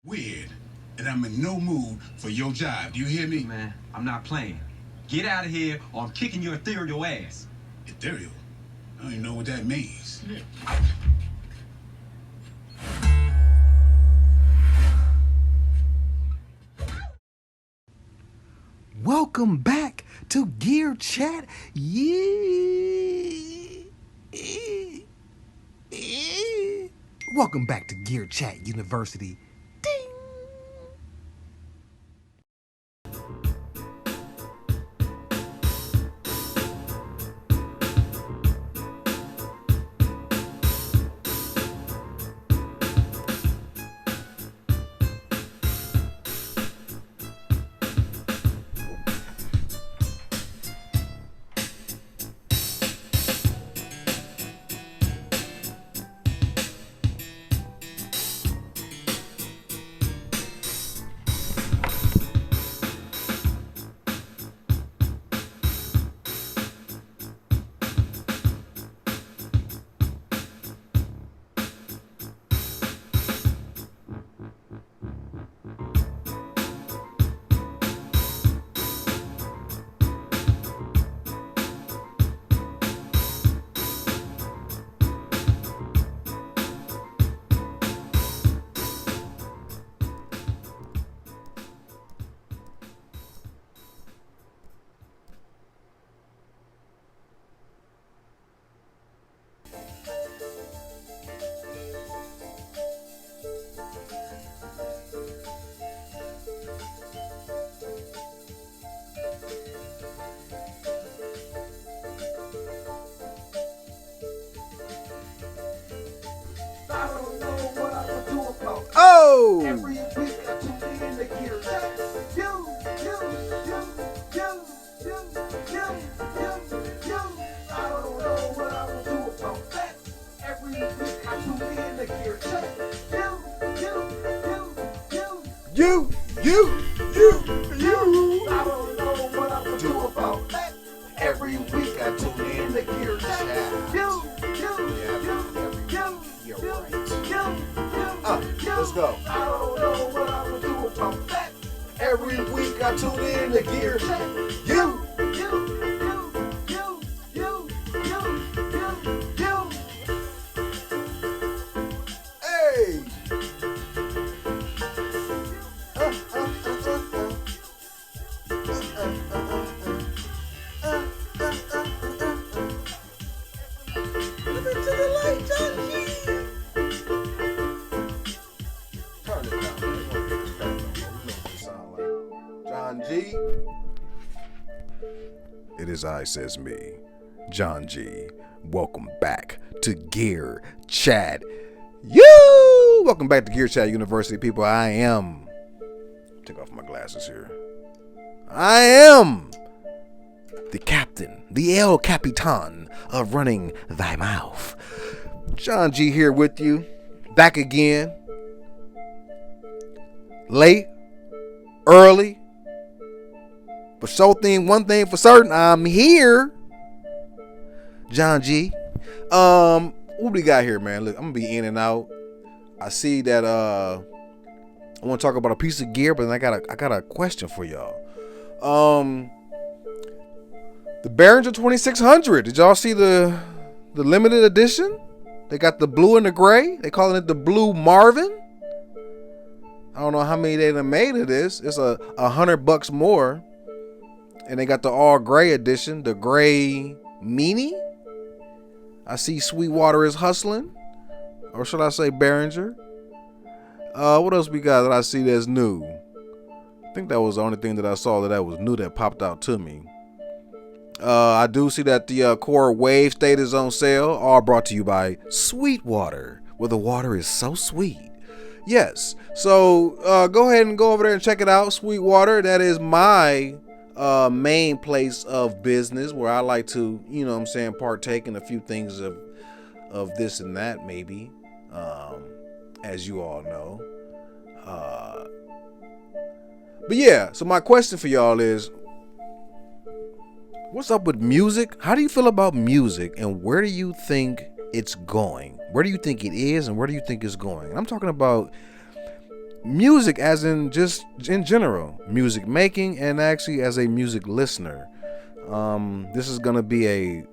Weird, and I'm in no mood for your job. Do you hear me? Man, I'm not playing. Get out of here or I'm kicking your ethereal ass. Ethereal? I don't even know what that means. Welcome back to Gear Chat. Welcome back to Gear Chat University. Ding. Oh! Every week I tune in to Gear Chat. You. I don't know what I will do about that. Every week I tune in to Gear Chat. You. I don't know what I will do about that. Every week I tune in to Gear Chat. You're right. Let's go. I don't know what I will do about that. Every week I tune in to Gear Chat. You. Hey! Turn it down, man. We want to get this back on. We know what this sound like. John G. It is I, says me, John G. Welcome back to Gear Chat. Welcome back to Gear Chat University, people. I am. Take off my glasses here. I am the captain, the El Capitan of Running Thy Mouth. John G here with you. Back again. Late, early, but one thing for certain, I'm here. John G. What we got here, man? Look, I'm gonna be in and out. I see that I want to talk about a piece of gear, but then I got a question for y'all. The Behringer 2600. Did y'all see the limited edition? They got the blue and the gray. They calling it the Blue Marvin. I don't know how many they done made of this. It's $100 more. And they got the all gray edition, the gray meanie. I see Sweetwater is hustling. Or should I say Behringer? What else we got that I see that's new? I think that was the only thing that I saw that was new that popped out to me. I do see that the Core Wave State is on sale. All brought to you by Sweetwater, where the water is so sweet. Yes. So go ahead and go over there and check it out. Sweetwater. That is my main place of business where I like to, partake in a few things of this and that, maybe, as you all know. But yeah, so my question for y'all is, what's up with music? How do you feel about music, and where do you think it's going? Where do you think it is, and where do you think it's going? And I'm talking about music as in just in general, music making, and actually as a music listener. This is going to be a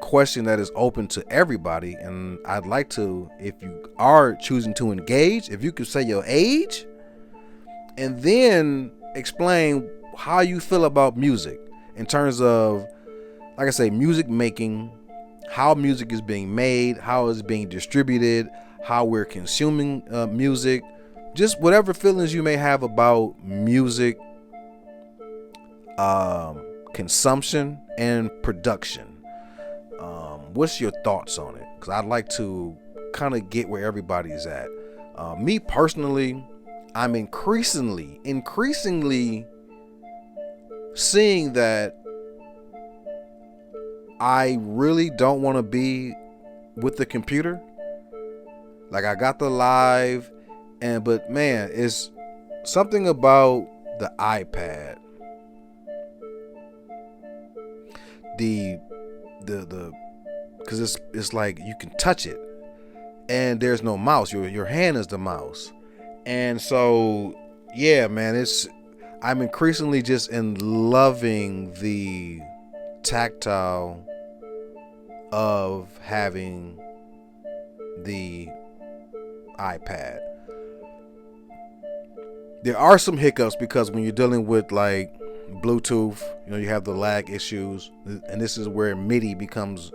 question that is open to everybody, and I'd like to, if you are choosing to engage, if you could say your age and then explain how you feel about music in terms of, like I say, music making, how music is being made, how it's being distributed, how we're consuming music, just whatever feelings you may have about music consumption and production. What's your thoughts on it? Because I'd like to kind of get where everybody's at. Me personally, I'm increasingly seeing that I really don't want to be with the computer. Like, I got the live, but man, it's something about the iPad. Because it's like you can touch it, and there's no mouse. Your hand is the mouse, and so yeah, man, I'm increasingly just in loving the tactile of having the iPad. There are some hiccups because when you're dealing with like Bluetooth, you have the lag issues, and this is where MIDI becomes,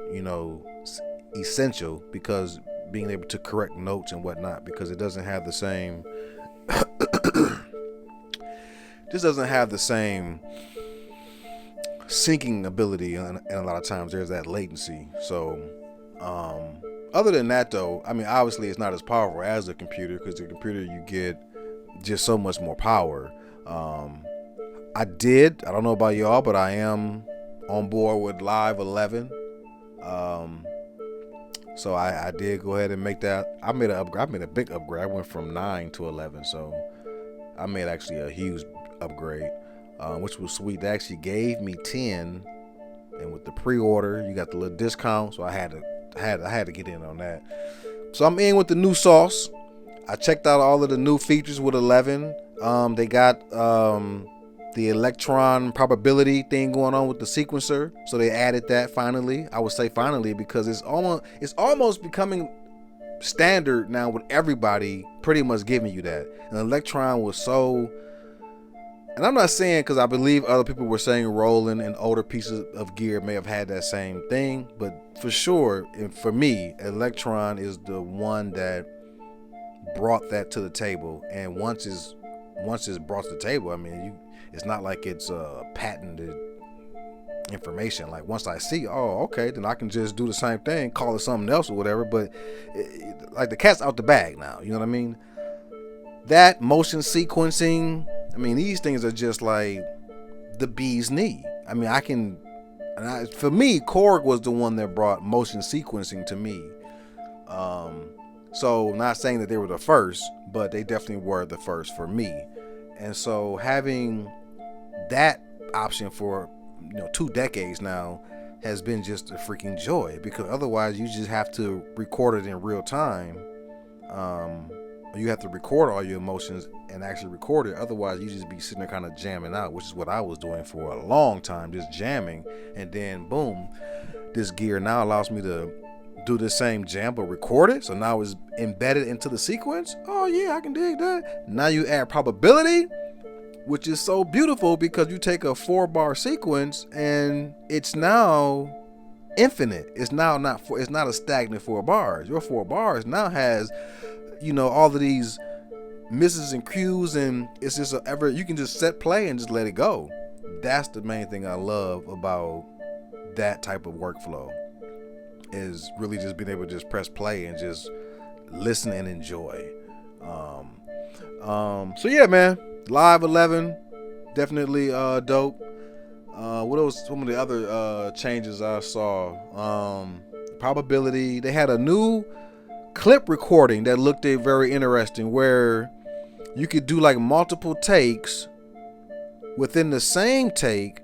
essential, because being able to correct notes and whatnot, because it doesn't have the same syncing ability, and a lot of times there's that latency. So other than that though, I mean, obviously it's not as powerful as the computer, because the computer you get just so much more power. I don't know about y'all, but I am on board with Live 11. So I did go ahead and make that. I made a big upgrade. I went from 9 to 11. So I made actually a huge upgrade, which was sweet. They actually gave me 10, and with the pre-order, you got the little discount. So I had to get in on that. So I'm in with the new sauce. I checked out all of the new features with 11. They got the electron probability thing going on with the sequencer, so they added that finally. I would say finally, because it's almost becoming standard now with everybody pretty much giving you that. And electron was so, and I'm not saying, because I believe other people were saying Roland and older pieces of gear may have had that same thing, but for sure, and for me, electron is the one that brought that to the table. And once it's brought to the table, I mean, it's not like it's patented information. Like, once I see, oh, okay, then I can just do the same thing, call it something else or whatever. But like, the cat's out the bag now. You know what I mean? That motion sequencing, I mean, these things are just like the bee's knee. I mean, for me, Korg was the one that brought motion sequencing to me. So not saying that they were the first, but they definitely were the first for me. And so having that option for 2 decades now has been just a freaking joy, because otherwise you just have to record it in real time. You have to record all your emotions and actually record it. Otherwise you just be sitting there kind of jamming out, which is what I was doing for a long time, just jamming. And then boom, this gear now allows me to do the same jam but record it, so now it's embedded into the sequence. Oh yeah, I can dig that. Now you add probability, which is so beautiful, because you take a 4-bar sequence and it's now infinite. It's now it's not a stagnant 4 bars. Your 4 bars now has all of these misses and cues, and it's just you can just set play and just let it go. That's the main thing I love about that type of workflow, is really just being able to just press play and just listen and enjoy. So yeah, man, Live 11, definitely dope. What else? Some of the other changes I saw. Probability. They had a new clip recording that looked very interesting, where you could do like multiple takes within the same take,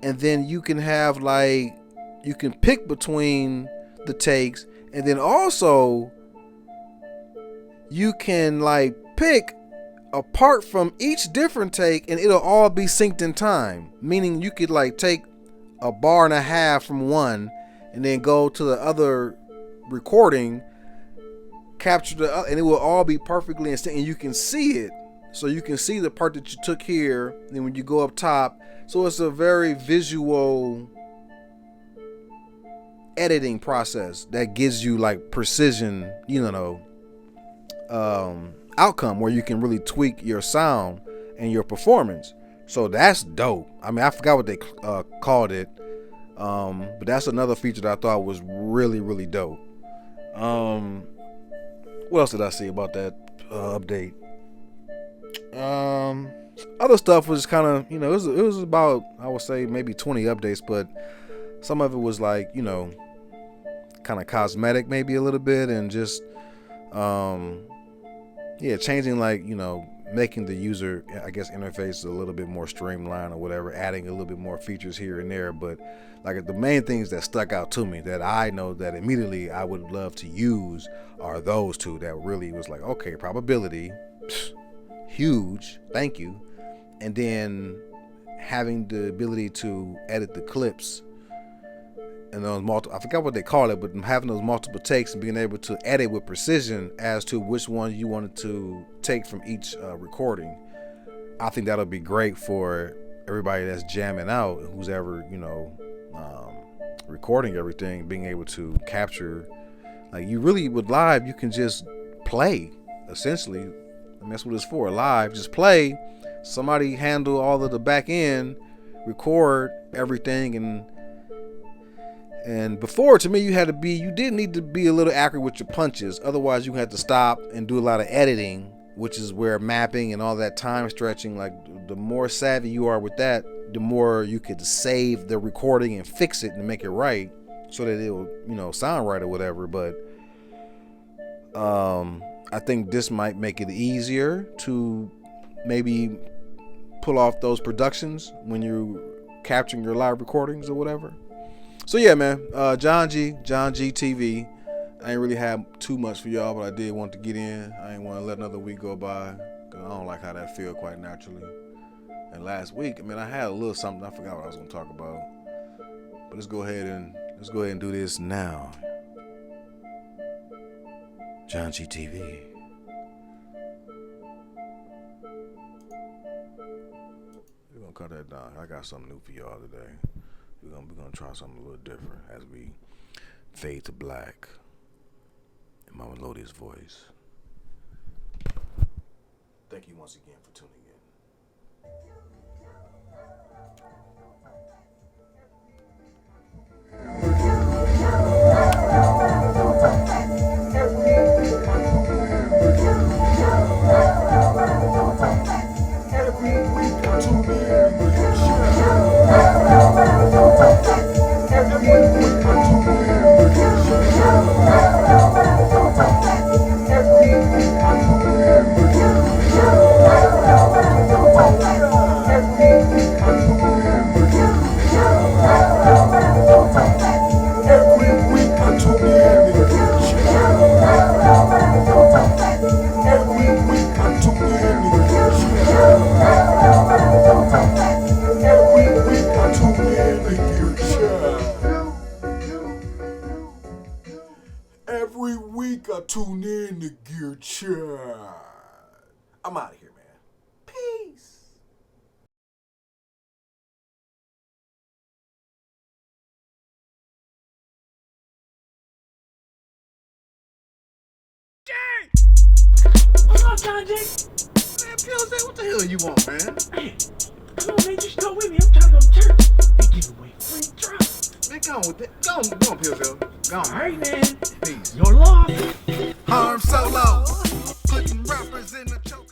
and then you can have you can pick between the takes, and then also you can pick apart from each different take, and it'll all be synced in time. Meaning you could like take a bar and a half from one and then go to the other recording, capture the other, and it will all be perfectly in sync, and you can see it. So you can see the part that you took here, and then when you go up top, so it's a very visual editing process that gives you like precision, outcome where you can really tweak your sound and your performance. So that's dope. I mean, I forgot what they called it, but that's another feature that I thought was really, really dope. What else did I see about that update? Other stuff was kind of, it was about, I would say maybe 20 updates, but some of it was like, kind of cosmetic maybe a little bit, and just changing, like, making the user, I guess, interface a little bit more streamlined or whatever, adding a little bit more features here and there. But like the main things that stuck out to me that I know that immediately I would love to use are those two that really was like, okay, probability, huge, thank you. And then having the ability to edit the clips and those I forgot what they call it, but having those multiple takes and being able to edit with precision as to which one you wanted to take from each recording. I think that'll be great for everybody that's jamming out, who's ever, recording everything, being able to capture, like, you really with live, you can just play, essentially. I mean, that's what it's for, live, just play, somebody handle all of the back end, record everything, and before, to me, you did need to be a little accurate with your punches. Otherwise, you had to stop and do a lot of editing, which is where mapping and all that time stretching, like, the more savvy you are with that, the more you could save the recording and fix it and make it right so that it'll, sound right or whatever. But I think this might make it easier to maybe pull off those productions when you're capturing your live recordings or whatever. So yeah, man, John G TV. I ain't really have too much for y'all, but I did want to get in. I ain't want to let another week go by, because I don't like how that feel quite naturally. And last week, I had a little something. I forgot what I was gonna talk about. But let's go ahead and do this now. John G TV. We're gonna cut that down. I got something new for y'all today. We're gonna try something a little different as we fade to black in my melodious voice. Thank you once again for tuning in. Every week I tune in to Gear Chat. I'm out of here, man. Peace. What's up, John J? Man, Pills, what the hell you want, man? Hey, come on, man, just go with me. I'm trying to go to church. They give away free drugs. Man, go on with that. Go on, Pills. Go on. All right, man. Peace. Your loss. Harm Solo. Putting rappers in the choke.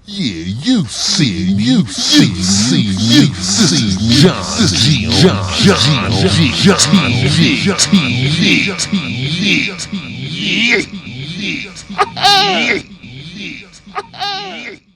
Yeah, you see, John G TV.